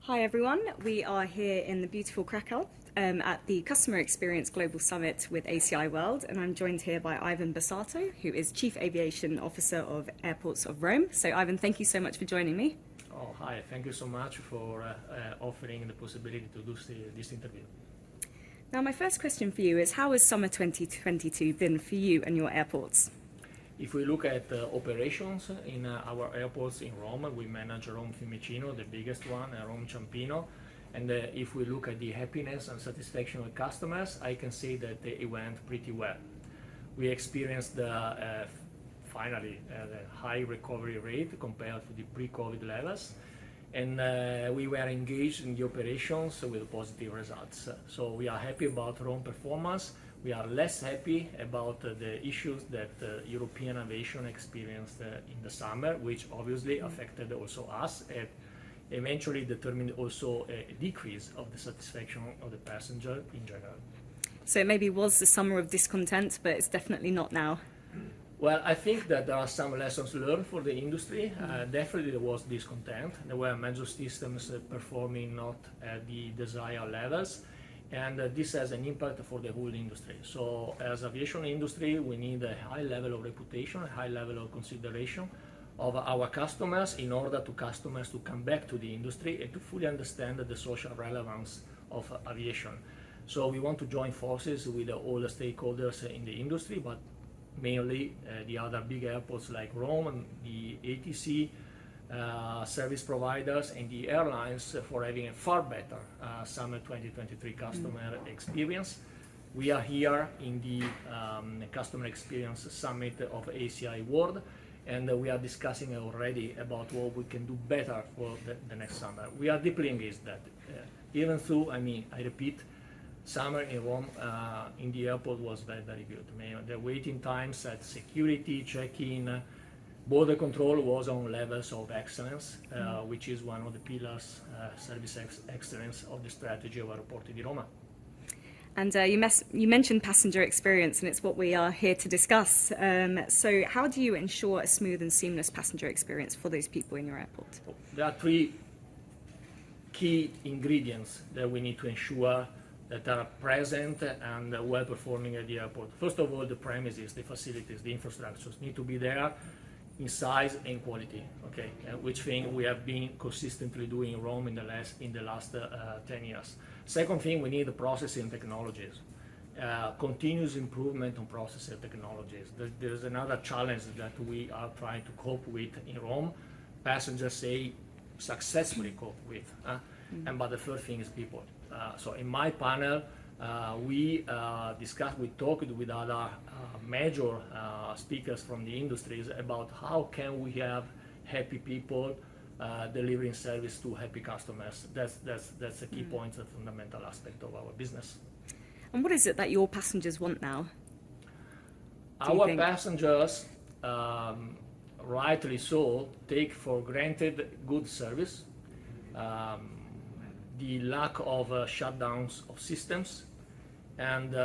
Hi everyone, we are here in the beautiful Krakow at the Customer Experience Global Summit with ACI World, and I'm joined here by Ivan Bassato, who is Chief Aviation Officer of Airports of Rome. So Ivan, thank you so much for joining me. Oh, hi, thank you so much for offering the possibility to do this interview. Now my first question for you is, how has summer 2022 been for you and your airports? If we look at operations in our airports in Rome, we manage Rome Fiumicino, the biggest one, and Rome Ciampino. And if we look at the happiness and satisfaction of customers, I can say that it went pretty well. We experienced finally the high recovery rate compared to the pre-COVID levels. And we were engaged in the operations with positive results. So we are happy about Rome performance. We are less happy about the issues that European aviation experienced in the summer, which obviously affected also us and eventually determined also a decrease of the satisfaction of the passenger in general. So it maybe was the summer of discontent, but it's definitely not now. Well, I think that there are some lessons learned for the industry. Definitely there was discontent. There were major systems performing not at the desired levels. And this has an impact for the whole industry. So as aviation industry, we need a high level of reputation, a high level of consideration of our customers in order to customers to come back to the industry and to fully understand the social relevance of aviation. So we want to join forces with all the stakeholders in the industry, but mainly the other big airports like Rome and the ATC, service providers and the airlines for having a far better summer 2023 customer experience. We are here in the Customer Experience Summit of ACI World, and we are discussing already about what we can do better for the next summer. We are deeply engaged that even though, I repeat, summer in Rome in the airport was very, very good. The waiting times at security, check-in, border control was on levels of excellence, which is one of the pillars, service excellence of the strategy of Aeroporti di Roma. And you mentioned passenger experience, and it's what we are here to discuss. So how do you ensure a smooth and seamless passenger experience for those people in your airport? There are three key ingredients that we need to ensure that are present and well performing at the airport. First of all, the premises, the facilities, the infrastructures need to be there in size and quality, okay? Which thing we have been consistently doing in Rome in the last 10 years. Second thing, we need the processing and technologies. Continuous improvement on processing technologies. There's another challenge that we are trying to cope with in Rome. Passengers say successfully cope with. But the third thing is people. So in my panel, we talked with other major speakers from the industries about how can we have happy people delivering service to happy customers. That's a key point, a fundamental aspect of our business. And what is it that your passengers want now? Our passengers, rightly so, take for granted good service, the lack of shutdowns of systems, and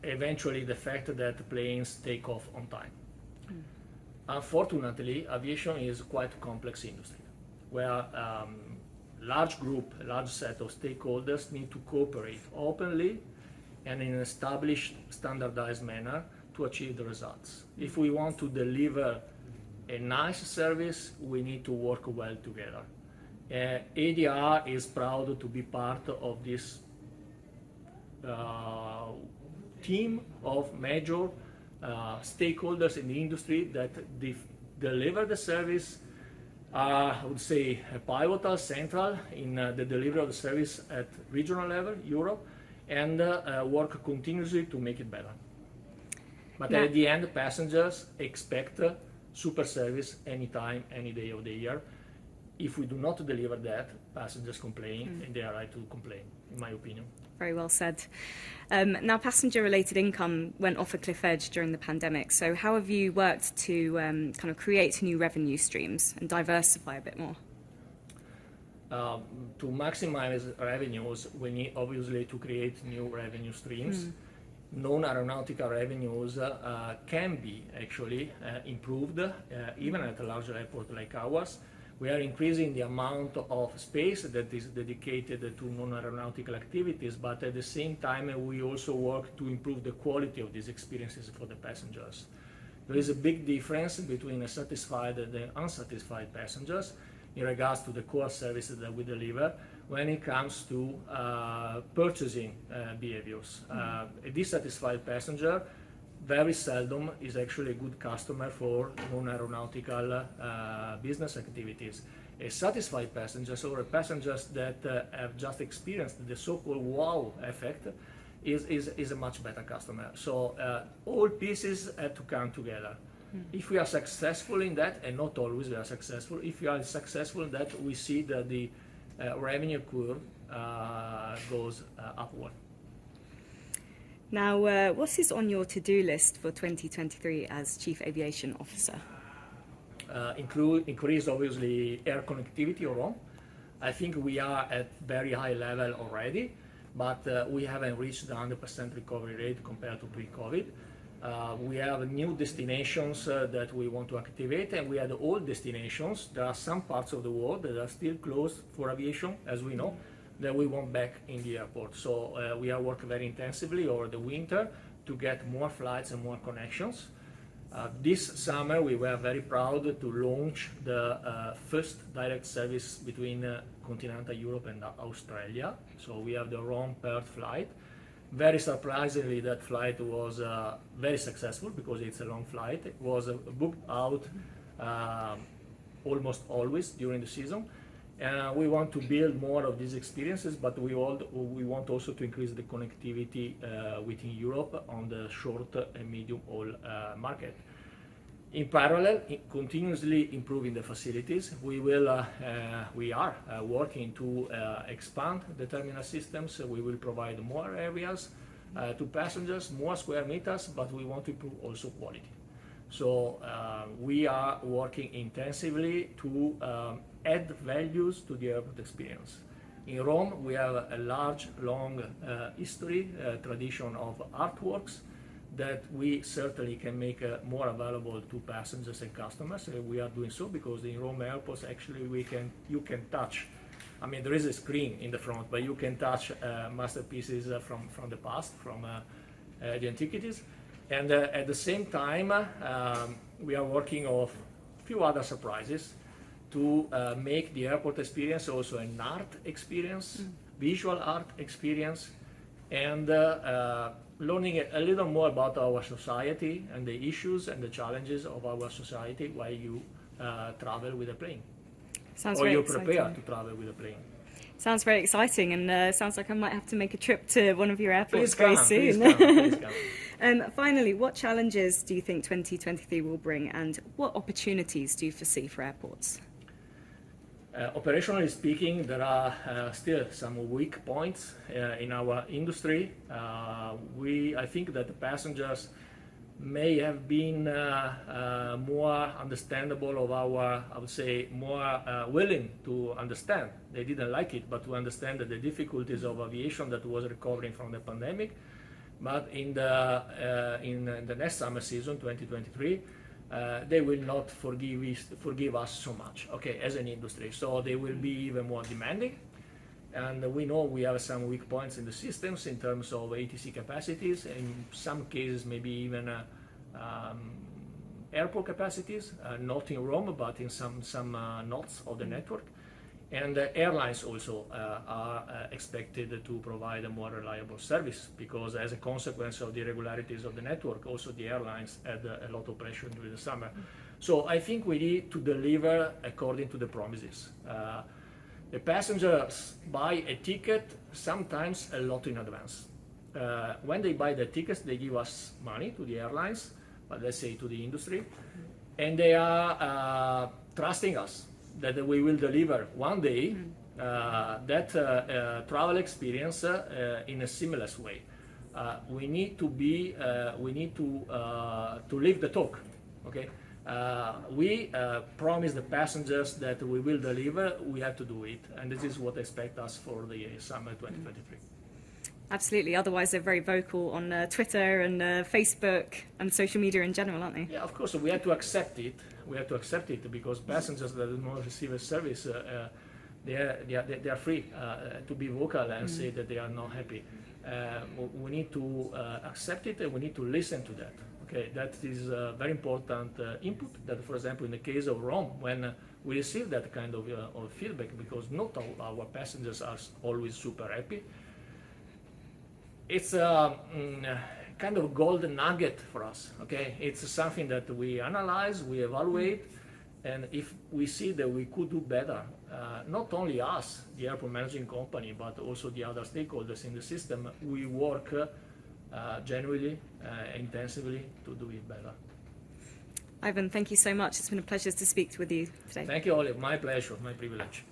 eventually the fact that planes take off on time. Unfortunately, aviation is quite a complex industry, where large set of stakeholders need to cooperate openly and in an established, standardized manner to achieve the results. If we want to deliver a nice service, we need to work well together. ADR is proud to be part of this team of major stakeholders in the industry that deliver the service, I would say pivotal, central in the delivery of the service at regional level, Europe, and work continuously to make it better. But at the end, passengers expect super service anytime, any day of the year. If we do not deliver that, passengers complain, and they are right to complain, in my opinion. Very well said. Now, passenger-related income went off a cliff edge during the pandemic. So how have you worked to kind of create new revenue streams and diversify a bit more? To maximize revenues, we need obviously to create new revenue streams. Non-aeronautical revenues can be actually improved, even at a larger airport like ours. We are increasing the amount of space that is dedicated to non-aeronautical activities, but at the same time, we also work to improve the quality of these experiences for the passengers. There is a big difference between a satisfied and the unsatisfied passengers in regards to the core services that we deliver when it comes to purchasing behaviors. A dissatisfied passenger very seldom is actually a good customer for non-aeronautical business activities. A satisfied passengers or passengers that have just experienced the so-called wow effect is a much better customer. So all pieces have to come together. If we are successful in that, and not always we are successful, if we are successful in that, we see that the revenue curve goes upward. Now, what is on your to-do list for 2023 as Chief Aviation Officer? Increase, obviously, air connectivity or Rome. I think we are at very high level already, but we haven't reached the 100% recovery rate compared to pre-COVID. We have new destinations that we want to activate, and we have old destinations. There are some parts of the world that are still closed for aviation, as we know, that we want back in the airport. So we are working very intensively over the winter to get more flights and more connections. This summer we were very proud to launch the first direct service between continental Europe and Australia. So we have the Rome-Perth flight. Very surprisingly, that flight was very successful because it's a long flight. It was booked out almost always during the season. We want to build more of these experiences, but we want also to increase the connectivity within Europe on the short and medium haul market. In parallel, continuously improving the facilities. We are working to expand the terminal systems. We will provide more areas to passengers, more square meters, but we want to improve also quality. So we are working intensively to add values to the airport experience. In Rome, we have a large, long history, tradition of artworks that we certainly can make more available to passengers and customers. We are doing so because in Rome airports, actually, you can touch. I mean, there is a screen in the front, but you can touch masterpieces from the past, from the antiquities. And at the same time, we are working on a few other surprises to make the airport experience also an art experience, visual art experience, and learning a little more about our society and the issues and the challenges of our society while you travel with a plane. Sounds or very you exciting. prepare to travel with a plane. Sounds very exciting, and sounds like I might have to make a trip to one of your airports Please come, very soon. please come. Finally, what challenges do you think 2023 will bring, and what opportunities do you foresee for airports? Operationally speaking, there are still some weak points in our industry. I think that the passengers may have been more understandable of our, I would say, more willing to understand. They didn't like it, but to understand the difficulties of aviation that was recovering from the pandemic. But in the next summer season, 2023, they will not forgive us so much, okay, as an industry. So they will be even more demanding. And we know we have some weak points in the systems in terms of ATC capacities, in some cases maybe even airport capacities, not in Rome, but in some nodes of the network. And airlines also are expected to provide a more reliable service because as a consequence of the irregularities of the network, also the airlines had a lot of pressure during the summer. So I think we need to deliver according to the promises. The passengers buy a ticket sometimes a lot in advance. When they buy the tickets, they give us money to the airlines, but let's say to the industry, and they are trusting us that we will deliver one day that travel experience in a seamless way. We need to live the talk. Okay. We promise the passengers that we will deliver. We have to do it, and this is what expect us for the summer 2023. Absolutely. Otherwise, they're very vocal on Twitter and Facebook and social media in general, aren't they? Yeah, of course, we have to accept it. We have to accept it because passengers that do not receive a service, they are free to be vocal and say that they are not happy. We need to accept it and we need to listen to that. Okay, that is a very important input. That, for example, in the case of Rome, when we receive that kind of feedback, because not all our passengers are always super happy, it's a kind of golden nugget for us. Okay, it's something that we analyze, we evaluate, and if we see that we could do better, not only us, the airport managing company, but also the other stakeholders in the system, we work genuinely, intensively to do it better. Ivan, thank you so much. It's been a pleasure to speak with you today. Thank you, Olive. My pleasure, my privilege.